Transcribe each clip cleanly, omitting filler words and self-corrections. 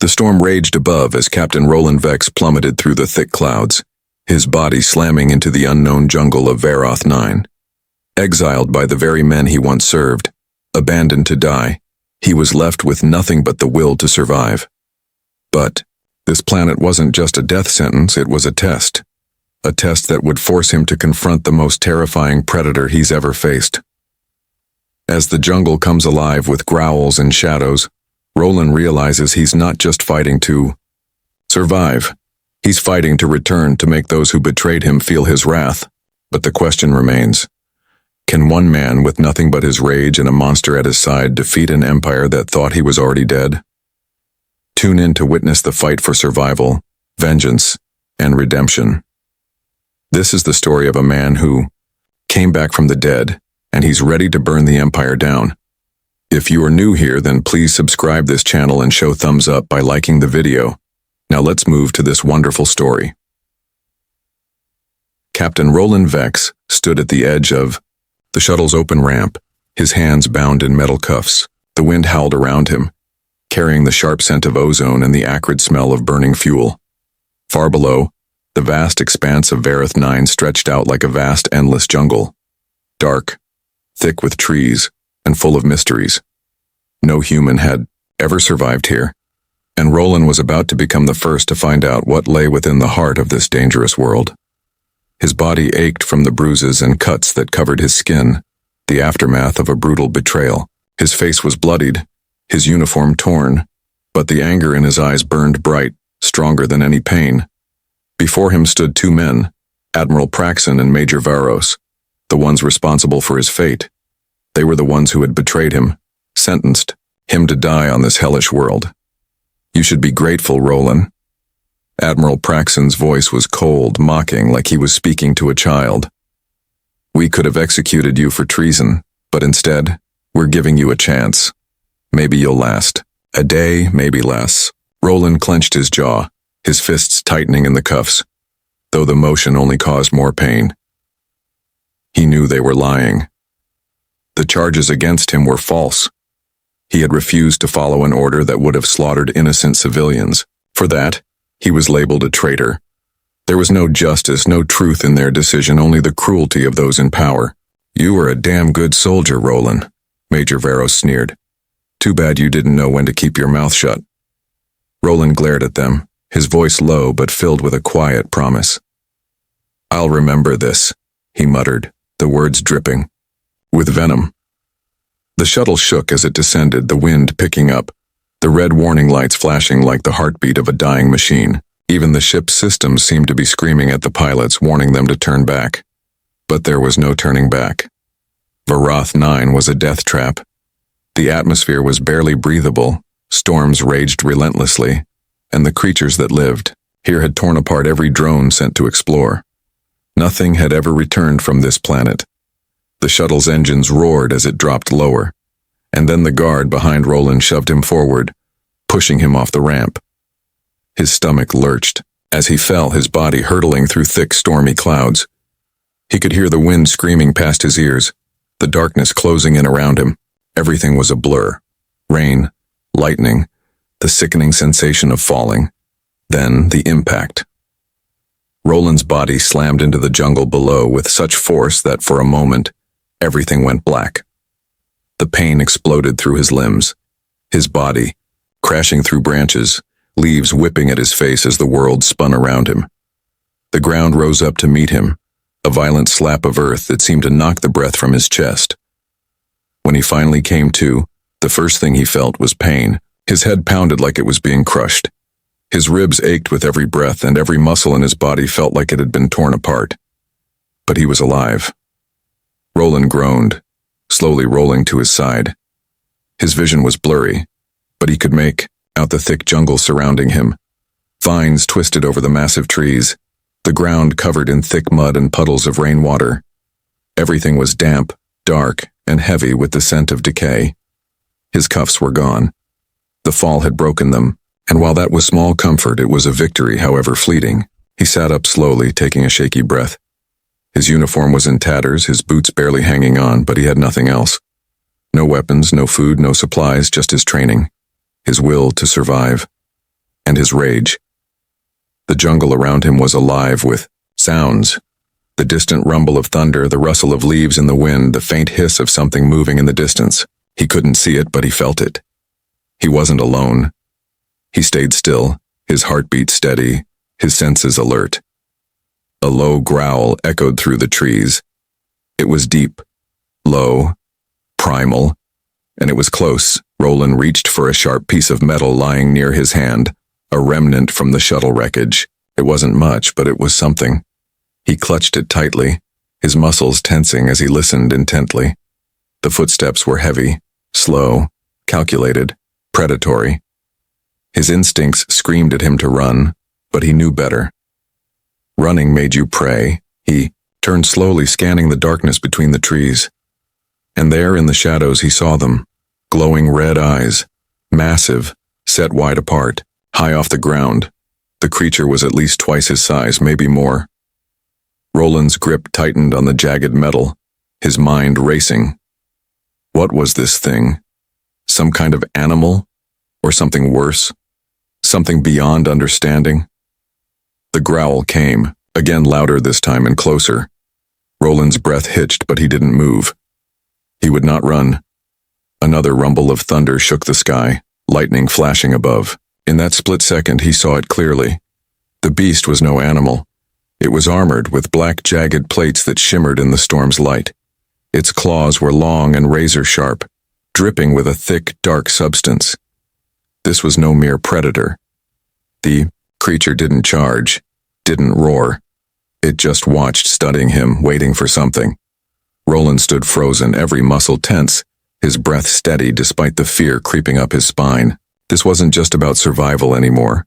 The storm raged above as Captain Roland Vex plummeted through the thick clouds, his body slamming into the unknown jungle of Verroth 9. Exiled by the very men he once served, abandoned to die, he was left with nothing but the will to survive. But this planet wasn't just a death sentence, it was a test that would force him to confront the most terrifying predator he's ever faced. As the jungle comes alive with growls and shadows, Roland realizes he's not just fighting to survive. He's fighting to return to make those who betrayed him feel his wrath. But the question remains, can one man with nothing but his rage and a monster at his side defeat an empire that thought he was already dead? Tune in to witness the fight for survival, vengeance, and redemption. This is the story of a man who came back from the dead, and he's ready to burn the empire down. If you are new here, then please subscribe this channel and show thumbs up by liking the video. Now let's move to this wonderful story. Captain Roland Vex stood at the edge of the shuttle's open ramp, his hands bound in metal cuffs. The wind howled around him, carrying the sharp scent of ozone and the acrid smell of burning fuel. Far below, the vast expanse of Verroth 9 stretched out like a vast, endless jungle. Dark, thick with trees, and full of mysteries. No human had ever survived here, and Roland was about to become the first to find out what lay within the heart of this dangerous world. His body ached from the bruises and cuts that covered his skin, the aftermath of a brutal betrayal. His face was bloodied, his uniform torn, but the anger in his eyes burned bright, stronger than any pain. Before him stood two men, Admiral Praxon and Major Verroth, the ones responsible for his fate. They were the ones who had betrayed him, sentenced him to die on this hellish world. You should be grateful, Roland. Admiral Praxon's voice was cold, mocking, like he was speaking to a child. We could have executed you for treason, but instead, we're giving you a chance. Maybe you'll last. A day, maybe less. Roland clenched his jaw, his fists tightening in the cuffs, though the motion only caused more pain. He knew they were lying. The charges against him were false. He had refused to follow an order that would have slaughtered innocent civilians. For that, he was labeled a traitor. There was no justice, no truth in their decision, only the cruelty of those in power. You were a damn good soldier, Roland, Major Verroth sneered. Too bad you didn't know when to keep your mouth shut. Roland glared at them, his voice low but filled with a quiet promise. I'll remember this, he muttered, the words dripping with venom. The shuttle shook as it descended, the wind picking up, the red warning lights flashing like the heartbeat of a dying machine. Even the ship's systems seemed to be screaming at the pilots, warning them to turn back. But there was no turning back. Verroth 9 was a death trap. The atmosphere was barely breathable, storms raged relentlessly, and the creatures that lived here had torn apart every drone sent to explore. Nothing had ever returned from this planet. The shuttle's engines roared as it dropped lower, and then the guard behind Roland shoved him forward, pushing him off the ramp. His stomach lurched as he fell, his body hurtling through thick, stormy clouds. He could hear the wind screaming past his ears, the darkness closing in around him. Everything was a blur. Rain, lightning, the sickening sensation of falling. Then the impact. Roland's body slammed into the jungle below with such force that for a moment, everything went black. The pain exploded through his limbs, his body, crashing through branches, leaves whipping at his face as the world spun around him. The ground rose up to meet him, a violent slap of earth that seemed to knock the breath from his chest. When he finally came to, the first thing he felt was pain. His head pounded like it was being crushed. His ribs ached with every breath, and every muscle in his body felt like it had been torn apart. But he was alive. Roland groaned, slowly rolling to his side. His vision was blurry, but he could make out the thick jungle surrounding him. Vines twisted over the massive trees, the ground covered in thick mud and puddles of rainwater. Everything was damp, dark, and heavy with the scent of decay. His cuffs were gone. The fall had broken them, and while that was small comfort, it was a victory, however fleeting. He sat up slowly, taking a shaky breath. His uniform was in tatters, his boots barely hanging on, but he had nothing else. No weapons, no food, no supplies, just his training, his will to survive. and his rage. The jungle around him was alive with sounds. The distant rumble of thunder, the rustle of leaves in the wind, the faint hiss of something moving in the distance. He couldn't see it, but he felt it. He wasn't alone. He stayed still, his heartbeat steady, his senses alert. A low growl echoed through the trees. It was deep, low, primal, and it was close. Roland reached for a sharp piece of metal lying near his hand, a remnant from the shuttle wreckage. It wasn't much, but it was something. He clutched it tightly, his muscles tensing as he listened intently. The footsteps were heavy, slow, calculated, predatory. His instincts screamed at him to run, but he knew better. Running made you prey. He turned slowly, scanning the darkness between the trees. And there in the shadows he saw them, glowing red eyes, massive, set wide apart, high off the ground. The creature was at least twice his size, maybe more. Roland's grip tightened on the jagged metal, his mind racing. What was this thing? Some kind of animal? Or something worse? Something beyond understanding? The growl came, again louder this time and closer. Roland's breath hitched, but he didn't move. He would not run. Another rumble of thunder shook the sky, lightning flashing above. In that split second, he saw it clearly. The beast was no animal. It was armored with black jagged plates that shimmered in the storm's light. Its claws were long and razor-sharp, dripping with a thick, dark substance. This was no mere predator. The creature didn't charge, didn't roar. It just watched, studying him, waiting for something. Roland stood frozen, every muscle tense, his breath steady despite the fear creeping up his spine. This wasn't just about survival anymore.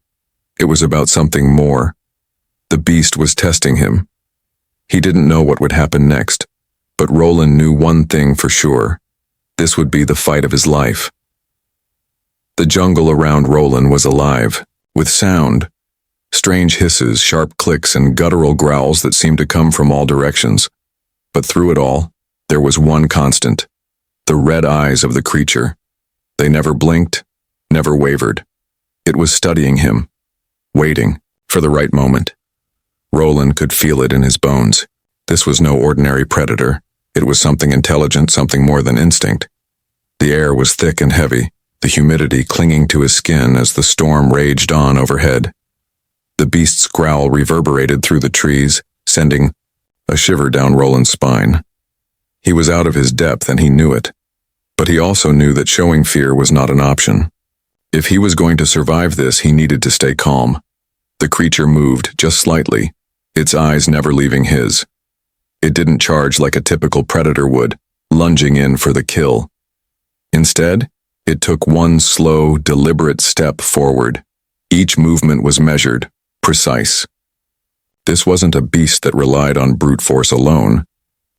It was about something more. The beast was testing him. He didn't know what would happen next, but Roland knew one thing for sure. This would be the fight of his life. The jungle around Roland was alive, with sound. Strange hisses, sharp clicks, and guttural growls that seemed to come from all directions. But through it all, there was one constant: the red eyes of the creature. They never blinked, never wavered. It was studying him, waiting for the right moment. Roland could feel it in his bones. This was no ordinary predator. It was something intelligent, something more than instinct. The air was thick and heavy, the humidity clinging to his skin as the storm raged on overhead. The beast's growl reverberated through the trees, sending a shiver down Roland's spine. He was out of his depth and he knew it. But he also knew that showing fear was not an option. If he was going to survive this, he needed to stay calm. The creature moved, just slightly, its eyes never leaving his. It didn't charge like a typical predator would, lunging in for the kill. Instead, it took one slow, deliberate step forward. Each movement was measured, precise. This wasn't a beast that relied on brute force alone.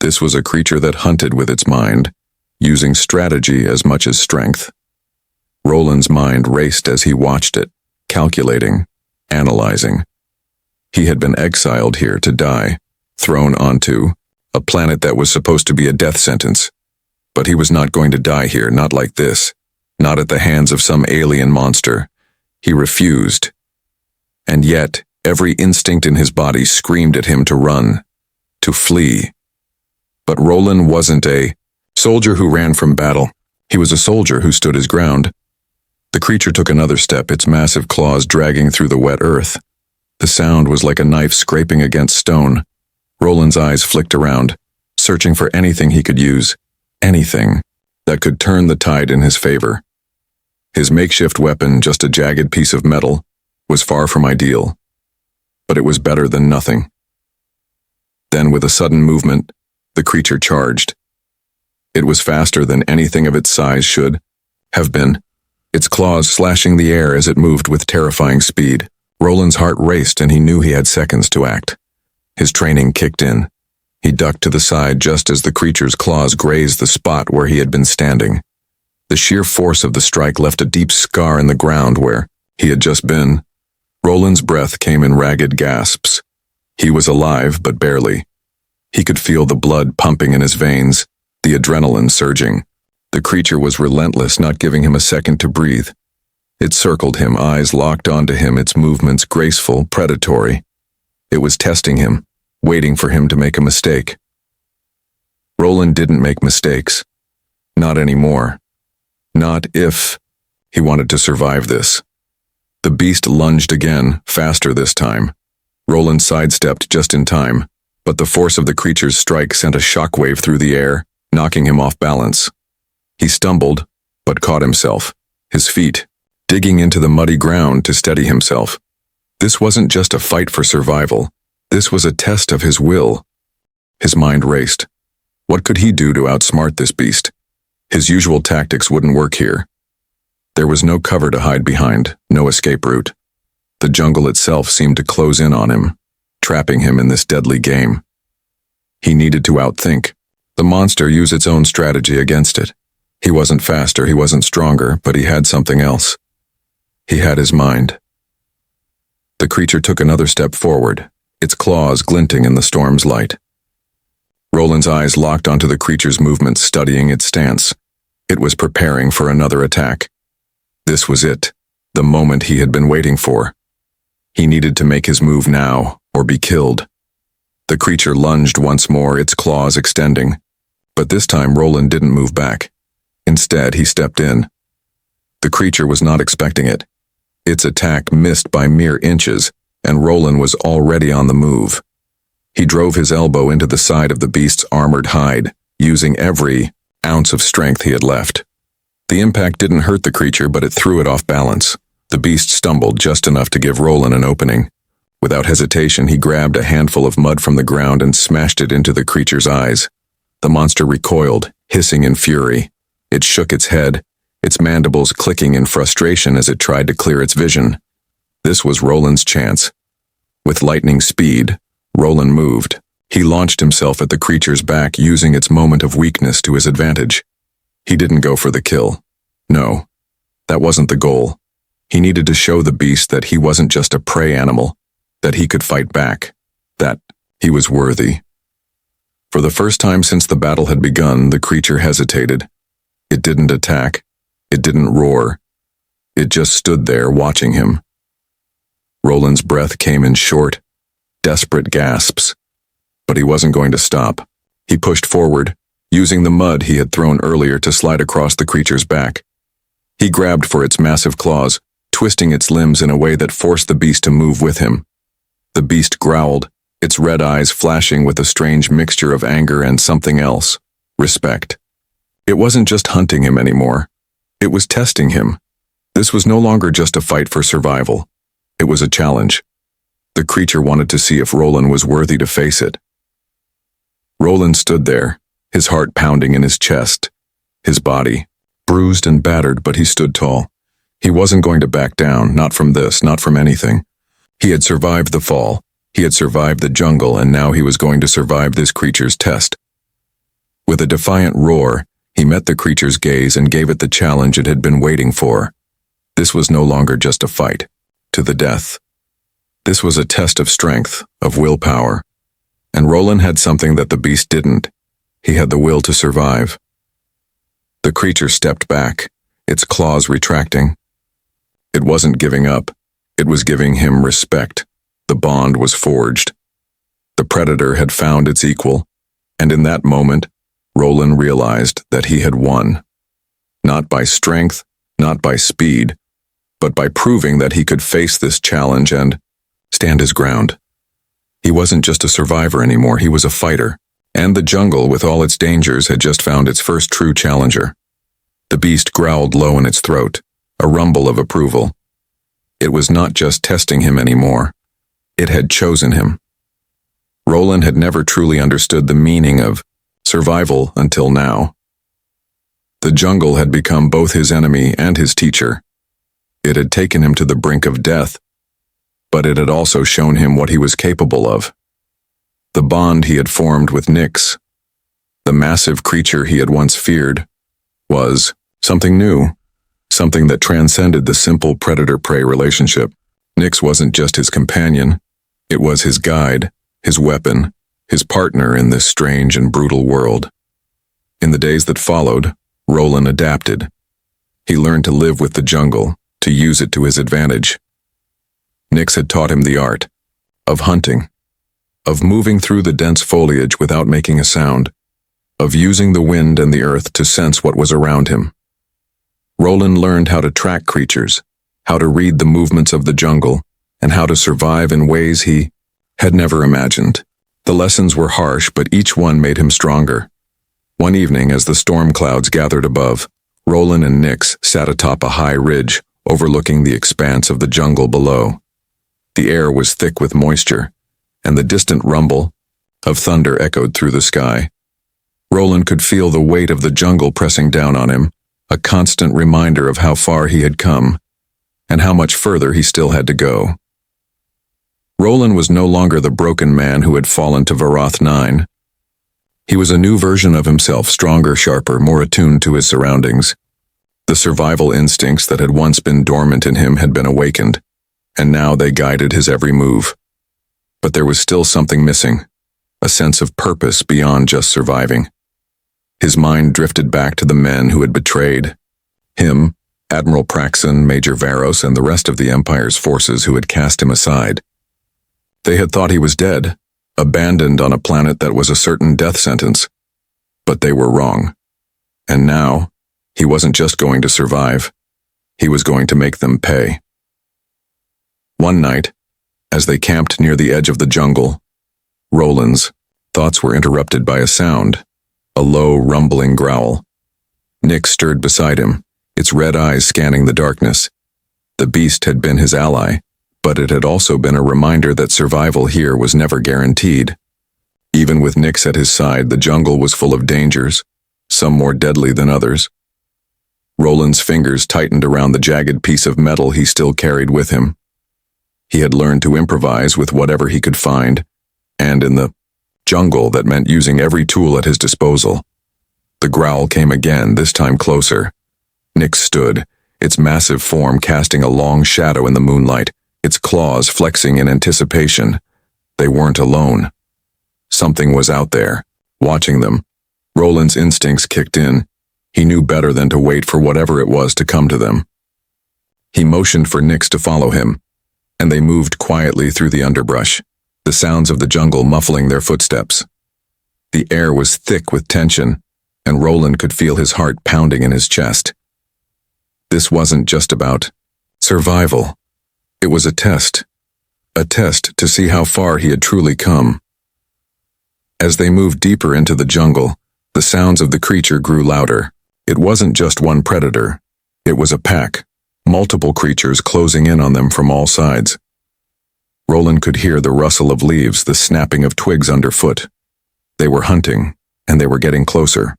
This was a creature that hunted with its mind, using strategy as much as strength. Roland's mind raced as he watched it, calculating, analyzing. He had been exiled here to die, thrown onto a planet that was supposed to be a death sentence. But he was not going to die here, not like this, not at the hands of some alien monster. He refused. And yet, every instinct in his body screamed at him to run, to flee. But Roland wasn't a soldier who ran from battle. He was a soldier who stood his ground. The creature took another step, its massive claws dragging through the wet earth. The sound was like a knife scraping against stone. Roland's eyes flicked around, searching for anything he could use, anything that could turn the tide in his favor. His makeshift weapon, just a jagged piece of metal, was far from ideal. But it was better than nothing. Then, with a sudden movement, the creature charged. It was faster than anything of its size should have been, its claws slashing the air as it moved with terrifying speed. Roland's heart raced and he knew he had seconds to act. His training kicked in. He ducked to the side just as the creature's claws grazed the spot where he had been standing. The sheer force of the strike left a deep scar in the ground where he had just been. Roland's breath came in ragged gasps. He was alive, but barely. He could feel the blood pumping in his veins, the adrenaline surging. The creature was relentless, not giving him a second to breathe. It circled him, eyes locked onto him, its movements graceful, predatory. It was testing him, waiting for him to make a mistake. Roland didn't make mistakes. Not anymore. Not if he wanted to survive this. The beast lunged again, faster this time. Roland sidestepped just in time, but the force of the creature's strike sent a shockwave through the air, knocking him off balance. He stumbled, but caught himself, his feet digging into the muddy ground to steady himself. This wasn't just a fight for survival. This was a test of his will. His mind raced. What could he do to outsmart this beast? His usual tactics wouldn't work here. There was no cover to hide behind, no escape route. The jungle itself seemed to close in on him, trapping him in this deadly game. He needed to outthink. The monster used its own strategy against it. He wasn't faster, he wasn't stronger, but he had something else. He had his mind. The creature took another step forward, its claws glinting in the storm's light. Roland's eyes locked onto the creature's movements, studying its stance. It was preparing for another attack. This was it, the moment he had been waiting for. He needed to make his move now, or be killed. The creature lunged once more, its claws extending. But this time Roland didn't move back. Instead, he stepped in. The creature was not expecting it. Its attack missed by mere inches, and Roland was already on the move. He drove his elbow into the side of the beast's armored hide, using every ounce of strength he had left. The impact didn't hurt the creature, but it threw it off balance. The beast stumbled just enough to give Roland an opening. Without hesitation, he grabbed a handful of mud from the ground and smashed it into the creature's eyes. The monster recoiled, hissing in fury. It shook its head, its mandibles clicking in frustration as it tried to clear its vision. This was Roland's chance. With lightning speed, Roland moved. He launched himself at the creature's back, using its moment of weakness to his advantage. He didn't go for the kill. No, that wasn't the goal. He needed to show the beast that he wasn't just a prey animal, that he could fight back, that he was worthy. For the first time since the battle had begun, the creature hesitated. It didn't attack. It didn't roar. It just stood there watching him. Roland's breath came in short, desperate gasps. But he wasn't going to stop. He pushed forward, using the mud he had thrown earlier to slide across the creature's back. He grabbed for its massive claws, twisting its limbs in a way that forced the beast to move with him. The beast growled, its red eyes flashing with a strange mixture of anger and something else, respect. It wasn't just hunting him anymore. It was testing him. This was no longer just a fight for survival. It was a challenge. The creature wanted to see if Roland was worthy to face it. Roland stood there, his heart pounding in his chest, his body bruised and battered, but he stood tall. He wasn't going to back down, not from this, not from anything. He had survived the fall, he had survived the jungle, and now he was going to survive this creature's test. With a defiant roar, he met the creature's gaze and gave it the challenge it had been waiting for. This was no longer just a fight, to the death. This was a test of strength, of willpower. And Roland had something that the beast didn't. He had the will to survive. The creature stepped back, its claws retracting. It wasn't giving up. It was giving him respect. The bond was forged. The predator had found its equal, and in that moment, Roland realized that he had won. Not by strength, not by speed, but by proving that he could face this challenge and stand his ground. He wasn't just a survivor anymore, he was a fighter, and the jungle, with all its dangers, had just found its first true challenger. The beast growled low in its throat, a rumble of approval. It was not just testing him anymore. It had chosen him. Roland had never truly understood the meaning of survival until now. The jungle had become both his enemy and his teacher. It had taken him to the brink of death, but it had also shown him what he was capable of. The bond he had formed with Nyx, the massive creature he had once feared, was something new, something that transcended the simple predator-prey relationship. Nyx wasn't just his companion, it was his guide, his weapon, his partner in this strange and brutal world. In the days that followed, Roland adapted. He learned to live with the jungle, to use it to his advantage. Nyx had taught him the art of hunting, of moving through the dense foliage without making a sound, of using the wind and the earth to sense what was around him. Roland learned how to track creatures, how to read the movements of the jungle, and how to survive in ways he had never imagined. The lessons were harsh, but each one made him stronger. One evening, as the storm clouds gathered above, Roland and Nyx sat atop a high ridge, overlooking the expanse of the jungle below. The air was thick with moisture, and the distant rumble of thunder echoed through the sky. Roland could feel the weight of the jungle pressing down on him, a constant reminder of how far he had come, and how much further he still had to go. Roland was no longer the broken man who had fallen to Verroth 9. He was a new version of himself, stronger, sharper, more attuned to his surroundings. The survival instincts that had once been dormant in him had been awakened, and now they guided his every move. But there was still something missing, a sense of purpose beyond just surviving. His mind drifted back to the men who had betrayed him, Admiral Praxon, Major Verroth, and the rest of the Empire's forces who had cast him aside. They had thought he was dead, abandoned on a planet that was a certain death sentence. But they were wrong. And now, he wasn't just going to survive. He was going to make them pay. One night, as they camped near the edge of the jungle, Roland's thoughts were interrupted by a sound, a low, rumbling growl. Nyx stirred beside him, its red eyes scanning the darkness. The beast had been his ally, but it had also been a reminder that survival here was never guaranteed. Even with Nyx at his side, the jungle was full of dangers, some more deadly than others. Roland's fingers tightened around the jagged piece of metal he still carried with him. He had learned to improvise with whatever he could find, and in the jungle that meant using every tool at his disposal. The growl came again, this time closer. Nyx stood, its massive form casting a long shadow in the moonlight, its claws flexing in anticipation. They weren't alone. Something was out there, watching them. Roland's instincts kicked in. He knew better than to wait for whatever it was to come to them. He motioned for Nyx to follow him, and they moved quietly through the underbrush, the sounds of the jungle muffling their footsteps. The air was thick with tension, and Roland could feel his heart pounding in his chest. This wasn't just about survival. It was a test to see how far he had truly come. As they moved deeper into the jungle, the sounds of the creature grew louder. It wasn't just one predator. It was a pack, multiple creatures closing in on them from all sides. Roland could hear the rustle of leaves, the snapping of twigs underfoot. They were hunting, and they were getting closer.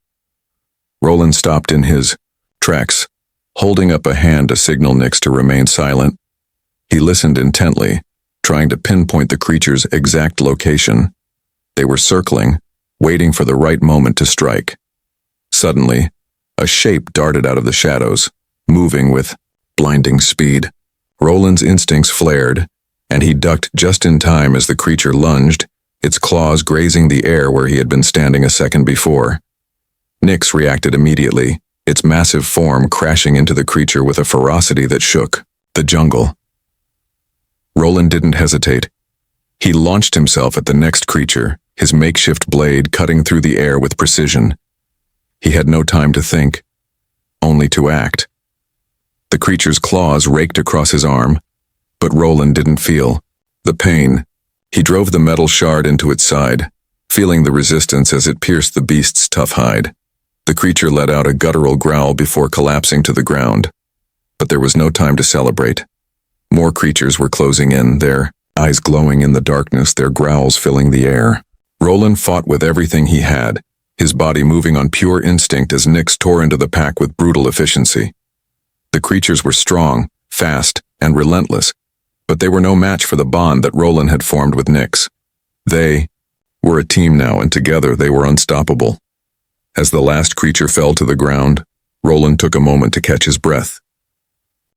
Roland stopped in his tracks, holding up a hand to signal Nyx to remain silent. He listened intently, trying to pinpoint the creature's exact location. They were circling, waiting for the right moment to strike. Suddenly, a shape darted out of the shadows, moving with blinding speed. Roland's instincts flared, and he ducked just in time as the creature lunged, its claws grazing the air where he had been standing a second before. Nyx reacted immediately, its massive form crashing into the creature with a ferocity that shook the jungle. Roland didn't hesitate. He launched himself at the next creature, his makeshift blade cutting through the air with precision. He had no time to think, only to act. The creature's claws raked across his arm, but Roland didn't feel the pain. He drove the metal shard into its side, feeling the resistance as it pierced the beast's tough hide. The creature let out a guttural growl before collapsing to the ground. But there was no time to celebrate. More creatures were closing in, their eyes glowing in the darkness, their growls filling the air. Roland fought with everything he had, his body moving on pure instinct as Nyx tore into the pack with brutal efficiency. The creatures were strong, fast, and relentless, but they were no match for the bond that Roland had formed with Nyx. They were a team now, and together they were unstoppable. As the last creature fell to the ground, Roland took a moment to catch his breath.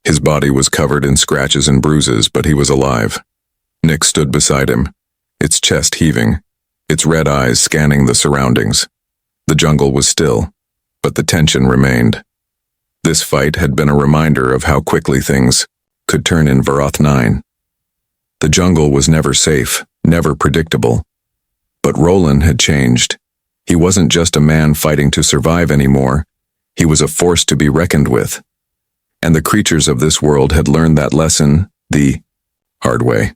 His body was covered in scratches and bruises, but he was alive. Nyx stood beside him, its chest heaving, its red eyes scanning the surroundings. The jungle was still, but the tension remained. This fight had been a reminder of how quickly things could turn in Verroth 9. The jungle was never safe, never predictable. But Roland had changed. He wasn't just a man fighting to survive anymore. He was a force to be reckoned with. And the creatures of this world had learned that lesson the hard way.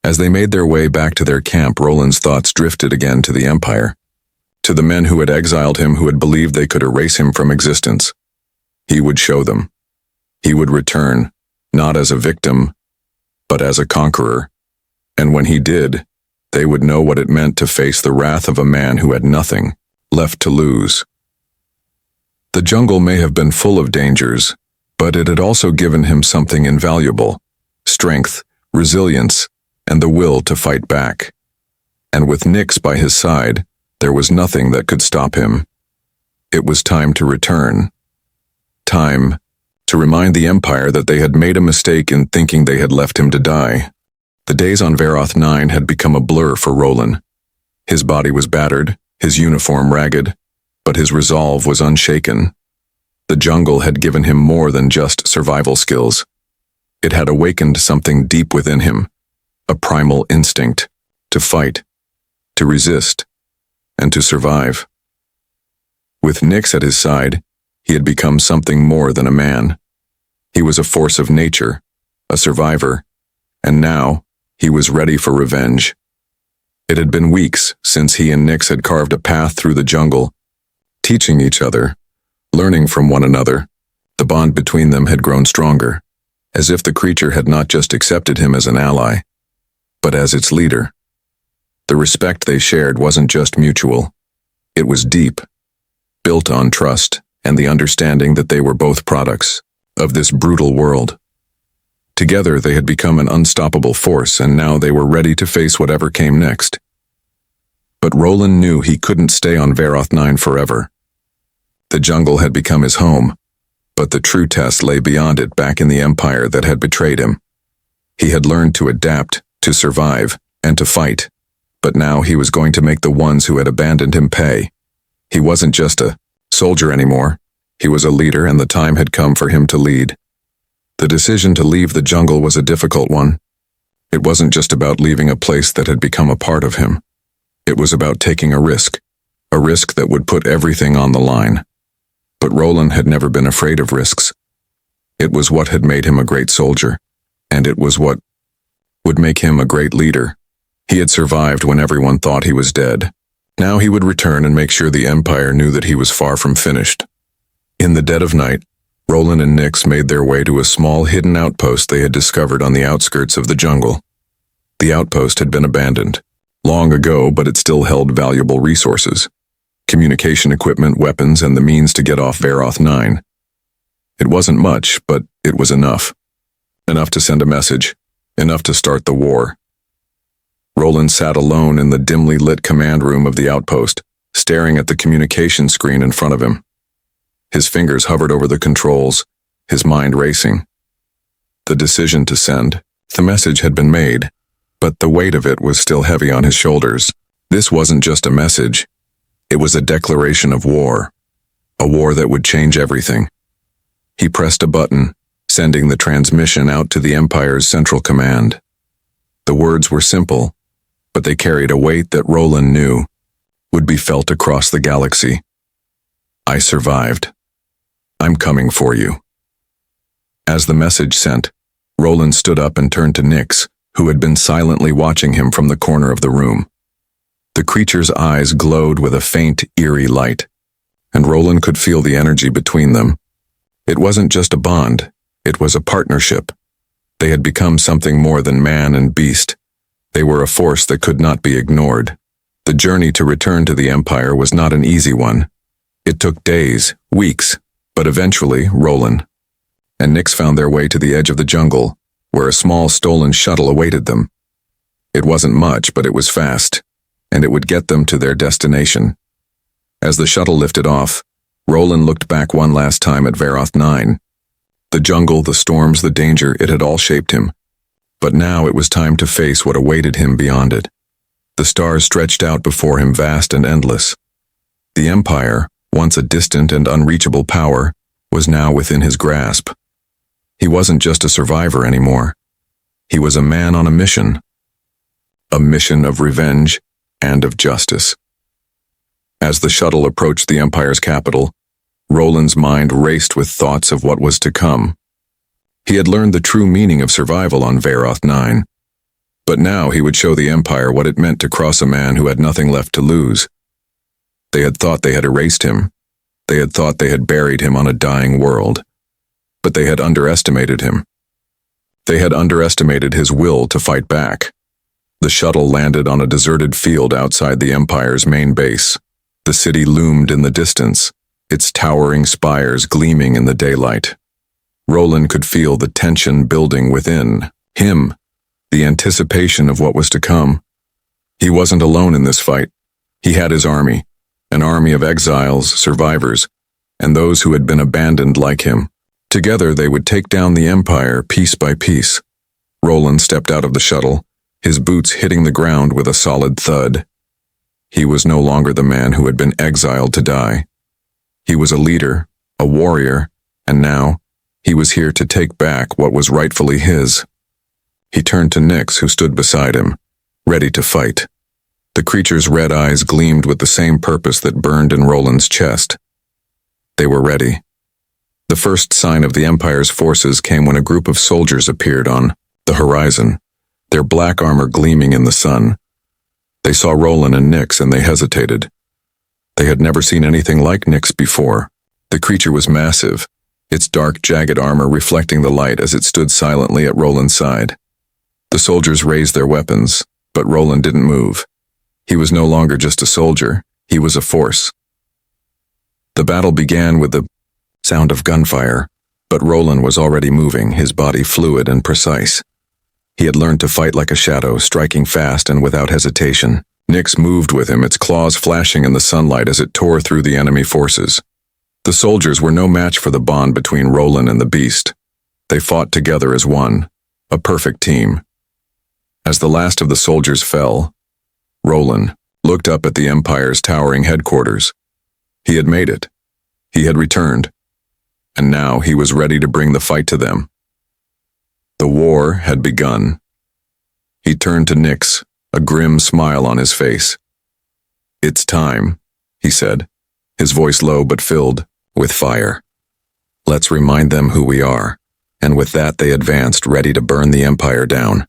As they made their way back to their camp, Roland's thoughts drifted again to the Empire, to the men who had exiled him, who had believed they could erase him from existence. He would show them. He would return, not as a victim, but as a conqueror. And when he did, they would know what it meant to face the wrath of a man who had nothing left to lose. The jungle may have been full of dangers, but it had also given him something invaluable: strength, resilience, and the will to fight back. And with Nyx by his side, there was nothing that could stop him. It was time to return. Time to remind the Empire that they had made a mistake in thinking they had left him to die. The days on Verroth 9 had become a blur for Roland. His body was battered, his uniform ragged, but his resolve was unshaken. The jungle had given him more than just survival skills. It had awakened something deep within him, a primal instinct to fight, to resist, and to survive. With Nyx at his side, he had become something more than a man. He was a force of nature, a survivor, and now he was ready for revenge. It had been weeks since he and Nyx had carved a path through the jungle, teaching each other, learning from one another. The bond between them had grown stronger, as if the creature had not just accepted him as an ally, but as its leader. The respect they shared wasn't just mutual. It was deep, built on trust and the understanding that they were both products of this brutal world. Together they had become an unstoppable force, and now they were ready to face whatever came next. But Roland knew he couldn't stay on Verroth 9 forever. The jungle had become his home, but the true test lay beyond it, back in the Empire that had betrayed him. He had learned to adapt, to survive, and to fight, but now he was going to make the ones who had abandoned him pay. He wasn't just a soldier anymore. He was a leader, and the time had come for him to lead. The decision to leave the jungle was a difficult one. It wasn't just about leaving a place that had become a part of him. It was about taking a risk that would put everything on the line. But Roland had never been afraid of risks. It was what had made him a great soldier, and it was what would make him a great leader. He had survived when everyone thought he was dead. Now he would return and make sure the Empire knew that he was far from finished. In the dead of night, Roland and Nyx made their way to a small hidden outpost they had discovered on the outskirts of the jungle. The outpost had been abandoned long ago, but it still held valuable resources: communication equipment, weapons, and the means to get off Verroth 9. It wasn't much, but it was enough. Enough to send a message, enough to start the war. Roland sat alone in the dimly lit command room of the outpost, staring at the communication screen in front of him. His fingers hovered over the controls, his mind racing. The decision to send the message had been made, but the weight of it was still heavy on his shoulders. This wasn't just a message. It was a declaration of war, a war that would change everything. He pressed a button, sending the transmission out to the Empire's central command. The words were simple, but they carried a weight that Roland knew would be felt across the galaxy. I survived. I'm coming for you. As the message sent, Roland stood up and turned to Nyx, who had been silently watching him from the corner of the room. The creature's eyes glowed with a faint, eerie light, and Roland could feel the energy between them. It wasn't just a bond, it was a partnership. They had become something more than man and beast. They were a force that could not be ignored. The journey to return to the Empire was not an easy one. It took days, weeks, but eventually Roland and Nyx found their way to the edge of the jungle, where a small stolen shuttle awaited them. It wasn't much, but it was fast, and it would get them to their destination. As the shuttle lifted off, Roland looked back one last time at Verroth 9. The jungle, the storms, the danger, it had all shaped him. But now it was time to face what awaited him beyond it. The stars stretched out before him, vast and endless. The Empire, once a distant and unreachable power, was now within his grasp. He wasn't just a survivor anymore. He was a man on a mission of revenge and of justice. As the shuttle approached the Empire's capital, Roland's mind raced with thoughts of what was to come. He had learned the true meaning of survival on Verroth 9, but now he would show the Empire what it meant to cross a man who had nothing left to lose. They had thought they had erased him. They had thought they had buried him on a dying world. But they had underestimated him. They had underestimated his will to fight back. The shuttle landed on a deserted field outside the Empire's main base. The city loomed in the distance, its towering spires gleaming in the daylight. Roland could feel the tension building within him, the anticipation of what was to come. He wasn't alone in this fight. He had his army, an army of exiles, survivors, and those who had been abandoned like him. Together they would take down the Empire piece by piece. Roland stepped out of the shuttle, his boots hitting the ground with a solid thud. He was no longer the man who had been exiled to die. He was a leader, a warrior, and now he was here to take back what was rightfully his. He turned to Nyx, who stood beside him, ready to fight. The creature's red eyes gleamed with the same purpose that burned in Roland's chest. They were ready. The first sign of the Empire's forces came when a group of soldiers appeared on the horizon, their black armor gleaming in the sun. They saw Roland and Nyx and they hesitated. They had never seen anything like Nyx before. The creature was massive, its dark, jagged armor reflecting the light as it stood silently at Roland's side. The soldiers raised their weapons, but Roland didn't move. He was no longer just a soldier, he was a force. The battle began with the sound of gunfire, but Roland was already moving, his body fluid and precise. He had learned to fight like a shadow, striking fast and without hesitation. Nyx moved with him, its claws flashing in the sunlight as it tore through the enemy forces. The soldiers were no match for the bond between Roland and the beast. They fought together as one, a perfect team. As the last of the soldiers fell, Roland looked up at the Empire's towering headquarters. He had made it. He had returned. And now he was ready to bring the fight to them. The war had begun. He turned to Nyx, a grim smile on his face. "It's time," he said, his voice low but filled with fire. "Let's remind them who we are." And with that they advanced, ready to burn the Empire down.